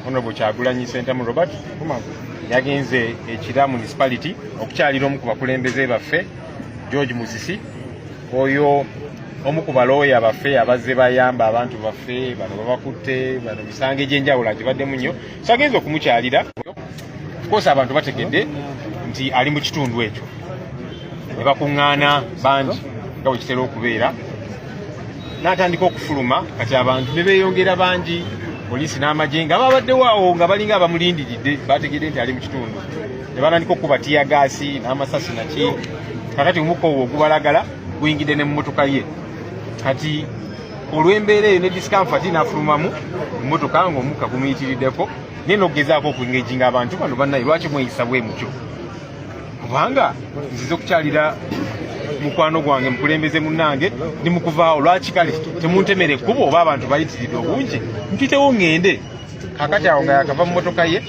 Honorable Kyagulanyi Ssentamu Robert yagenze ekira municipality okukyalira omu ku bakulembeze baffe George Musisi oyo omu ku balooya baffe abazze bayamba abantu baffe bano babakutte bano misango egy'enjawulo agibaddemu nnyo so agenze okumukyalira kosa abantu bategedde nti ali mu kitundu ekyo ne bakuŋŋaana bangi nga bwe kitera okubeera n'atandika okufuluma kati abantu ne beeyongera bangi poliisi n'amagye nga babaddewo awo nga balinga abamulindiridde bategedde nti ali mu kitundu ne batandika okuba tiyagaasi n'amasasi naki kakati omukka ogwo ogubalagala guyingidde ne mu mmotoka ye kati olw'embeera eyo ne discomfort n'afulumamu mu mmotoka ng'omukka gumuyitiriddeko naye n'okugezaako okuengejinga abantu bano bannaye lwaki mweyisa bwe mutyo kubanga nzize okukyalira mukwano gwange mukulembeze munnange ndi mukuvaawo lwaki kale temuntemere ekkubo oba abantu bayitiridde obungi mpitewo ŋŋende kakati awo nga yakava mu mmotoka ye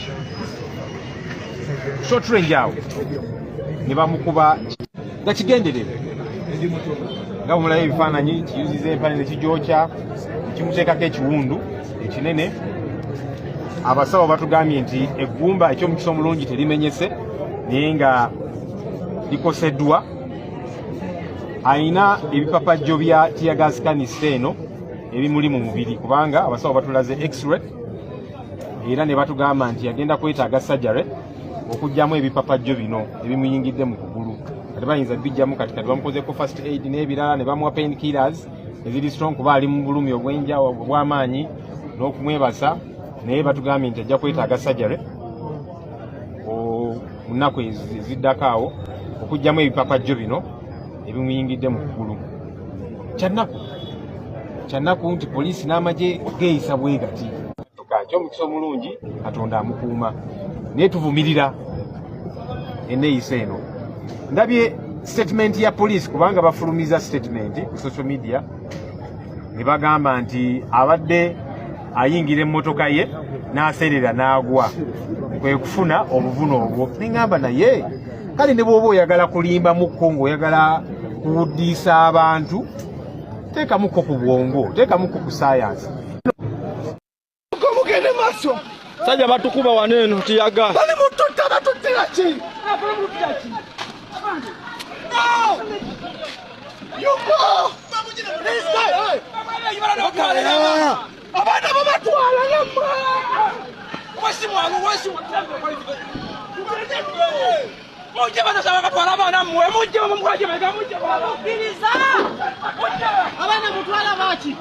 short range awo ne bamukuba nga kigenderere nga bumulayo ebifaananyi kiyuziza empale ne kigyokya kimuteekako ekiwundu ekinene abasawo batugambye nti eggumba eky'omukisa omulungi terimenyese naye nga likoseddwa ayina ebipapajjo bya tiyagas kanisa eno ebimuli mu mubiri kubanga abasawo batulaze x-ray era ne batugamba nti yagenda kwetaaga sajjare okugyamu ebipapajjo bino ebimuyingidde mu kugulu kati bayinza bijjamu kati bamukozeko first aid n'ebirala ne bamuwa pain killers eziri strong kuba ali mu bulumi obw'amaanyi n'okumwebasa naye batugambye nti ajja kwetaaga sajjare mu nnaku eziddako awo okugyamu ebipapajjo bino ebimuyingidde mu kugulu kyannaku nti poliisi n'amagye geeyisa bwe gati ky'omukisa omulungi katonda amukuuma naye tuvumirira enneeyisa eno ndabye statement ya poliisi kubanga bafulumiza statement ku social media ne bagamba nti abadde ayingira emmotoka ye n'aserera n'agwa kwe kufuna obuvune obwo neŋŋamba naye kale ne bw'oba oyagala kulimba mukko ng'oyagala kuwuddiisa abantu teekamukko ku bwongo teekamukko ku sayansi mugende maaso sajja batukuba wano eno tiyaga bali mututta batuttira ki abaana babatwala namwe mujje banasaba batwala abaana mmwe mujje mumukwaje mega mujje kkiriza abaana mutwala baki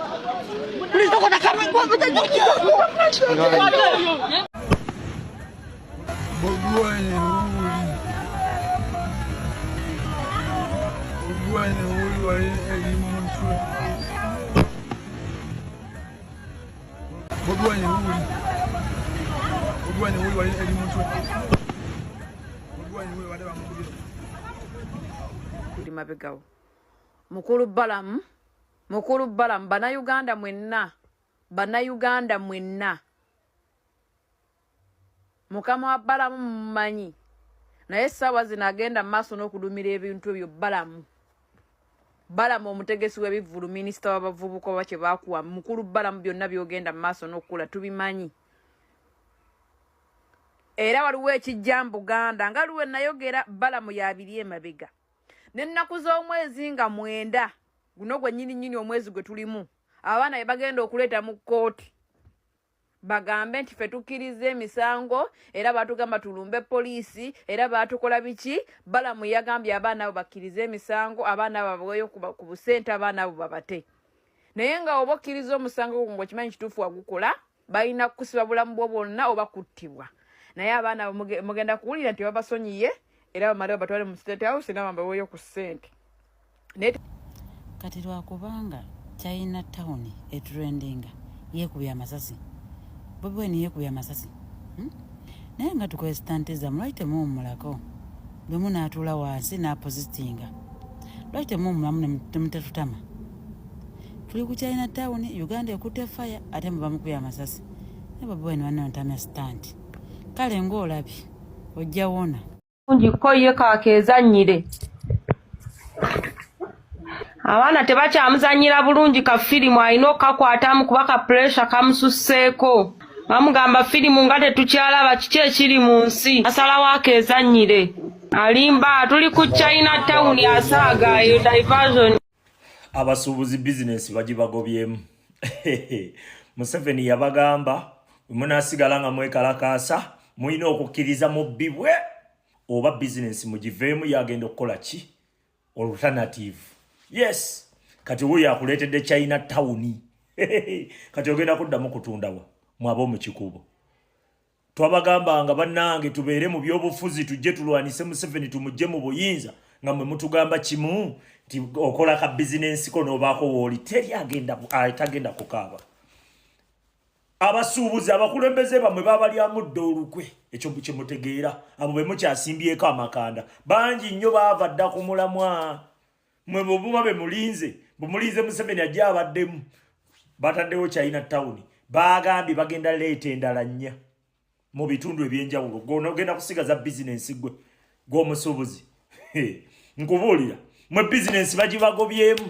tulizokota kamwe Bwana huyu wa elimu mtu. Bwana huyu wa elimu mtu. Bwana huyu wa dawa mtu. Kuli mabegawo. Mukulu Balamu Bannayuganda mwenna. Mukama wa Balamu mmanyi. Naye essaawa zino agenda maaso n'okudumira ebintu ebyo Balamu omutegesi w'ebivvulu minisita w'abavubuka oba kye baakuwa mukulu Balamu byonna byogenda maaso n'okukula tubimanyi. Era waliwo ekijja Buganda nga luwe nayogera Balamu yabiri emabega. N'ennaku z'omwezi nga 9 guno gwe nnyini omwezi gwe tulimu abaana be bagenda okuleeta mu kkooti bagambe nti ffe tukkiriza emisango era batugamba tulumbe poliisi era batukola biki. Balamu yagambye abaana abo bakkiriza emisango abaana abo babaweeyo ku busente abaana abo babate naye nga oba okkiriza omusango gwo ng'okimanyi kituufu wagukola balina kukusiba bulamu bwo bwonna oba kuttibwa naye abaana abo mugenda kuwulira nti babasonyiye era bamale babatwale mu state house nga babaweeyo ku ssente kati lwakubanga China town etrendinga yekubye amasasi Bobi Wine yekubye amasasi naye nga tukwesitanteza mulaite muwummulako bwe munaatuula wansi n'apositinga lwaite muwummulamu ne mutetutama tuli ku China town Uganda ekutte fire ate mubamukubye amasasi naye Bobi Wine wanontamya stanti kale ng'olabye ojja wona njiko ye kakezannyire abaana tebakyamuzannyira bulungi ka firimu alina okakwatamu kuba ka pressure kamususseeko bamugamba firimu nga tetukyalaba kiki ekiri mu nsi asalawo akeezannyire alimba tuli ku China town asaaga eyo diversion. Abasuubuzi bizinesi bagibagobyemu. Museveni yabagamba munasigala nga mwekalakaasa mulina okukkiriza mubbibwe oba bizinesi mugiveemu yagenda okukola ki alternative. Yes, kati wuyo akuleetedde China town. Kati ogenda kuddamu kutundawa mwaba mu kikubo. Twabagambanga bannange tubeere mu byobufuzi tujje tulwanise Museveni tumujje mu buyinza nga mwe mutugamba kimu nti okola ka bizinesi ko nobaako wooli teri atagenda kukaaba. Abasuubuzi abakulembeze bamwe babalyamu olukwe ekyo kyemutegeera abo be mukyasimbyeko amakanda bangi nnyo baava dda ku mulamwa mwe bw'obuba be mulinze bumulinze Museveni ajja abaddemu bataddewo China town bagambye bagenda leeta endala nnya mu bitundu ebyenjawulo gogenda kusigaza bizinesi gwe gw'omusuubuzi. Nkubuulira mwe bizinesi bagibagobyemu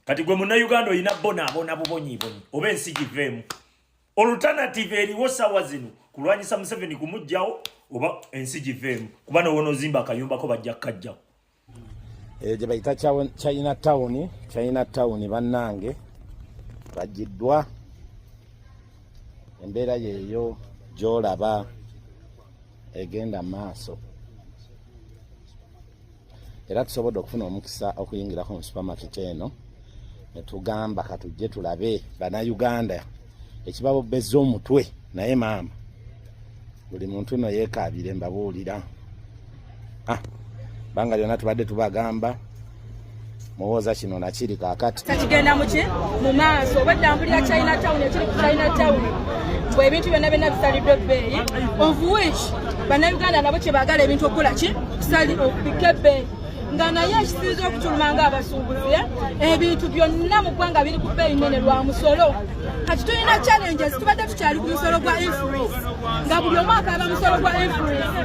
kati gwe munnayuganda olina bonaabona bubonyibonyi oba ensi giveemu. Alternative eriwo ssaawa zino kulwanyisa Museveni kumugjawo oba ensi giveemu kuba nowonoozimba akayumbako bajja kkajjawo. Gye bayita China town bannange bagiddwa embeera yeeyo gy'olaba egenda maaso era tusobodde okufuna omukisa okuyingirako mu supermarket eno ne tugamba katujje tulabe bannayuganda ekibabobbezza omutwe naye maama buli muntu no yeekaabire mbabuulira banga lyonna tubadde tubagamba muwooza kino nakiri kaakati kigenda mu maaso obadde mpulira China town ekiri ku China town bwe ebintu byonna byonna bisaliddwa ebbeeyi of which bannayuganda nabo kye baagala ebintu okukola ki okubika ebbeeyi nga naye ekisiiza okutuluma ng'abasuubuzi ebintu byonna mu ggwanga biri ku bbeeyi nnene lwa musolo. Kati tulina challenges tubadde tukyali ku musolo gwa influence nga buli omwaka aba musolo gwa influence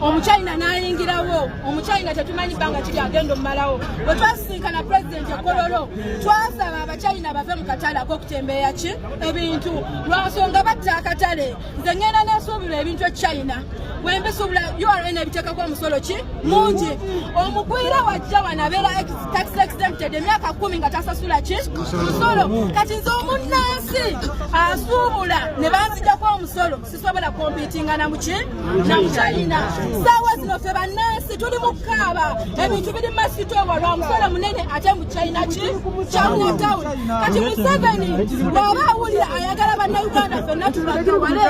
omuchina n'ayingirawo omuchina tetumanyi bbanga kiri agenda omumalawo. Bwe twasisinkana pulezidenti Kololo twasaba abachina bave mu katale ak'okutembeeya ki ebintu lwa nsonga batta akatale nze ngenda nesuubirwa ebintu China bwe mbisuubula URN ebiteekako omusolo ki mungi omugwira wajja wanabeera tax exempted emyaka 10 nga tasasula ki musolo. Kati nze omunnansi asuubula ne banzijjako omusolo sisobola kompitinga na muki na China. Saawa zino ffe bannansi tuli mu kkaaba ebintu biri masitowa lwa musolo munene ate mu China ki China town. Kati Museveni bw'aba awulira ayagala bannayuganda ffenna tubagawale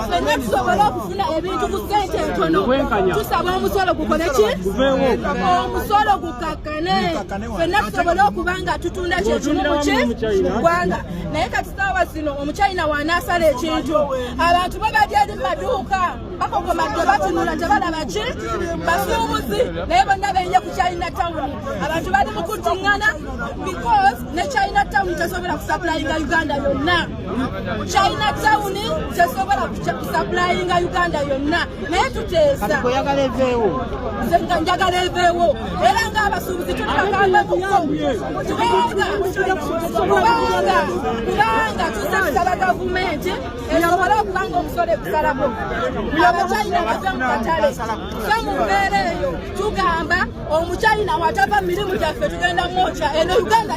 ffenna tusobole okufuna ebintu ku ssente entono tusaba omusolo gukole ki omusolo gukakkane ffenna tusobole okuba nga tutunda kyekimu mu ki ggwanga. Naye kati saawa zino omuchina wanaasala ekintu abantu babadde eri maduuka bakogomadde batunula tebalaba ki basuubuzi naye bonna benye ku China town abantu bali mu kutiŋŋana because ne China town tesobola kusaplayinga Uganda yonna. China town tesobola kusaplayinga Uganda yonna naye tuteesa njagala eveewo era ng'abasuubuzi tulibakamba kuko kubanga tusaba gavumenti esobole okubanga omusolo egusalako omuchina bave mu katale so mu mbeera eyo tugamba omuchina watava mu mirimu gyaffe tugenda mwokya eno Uganda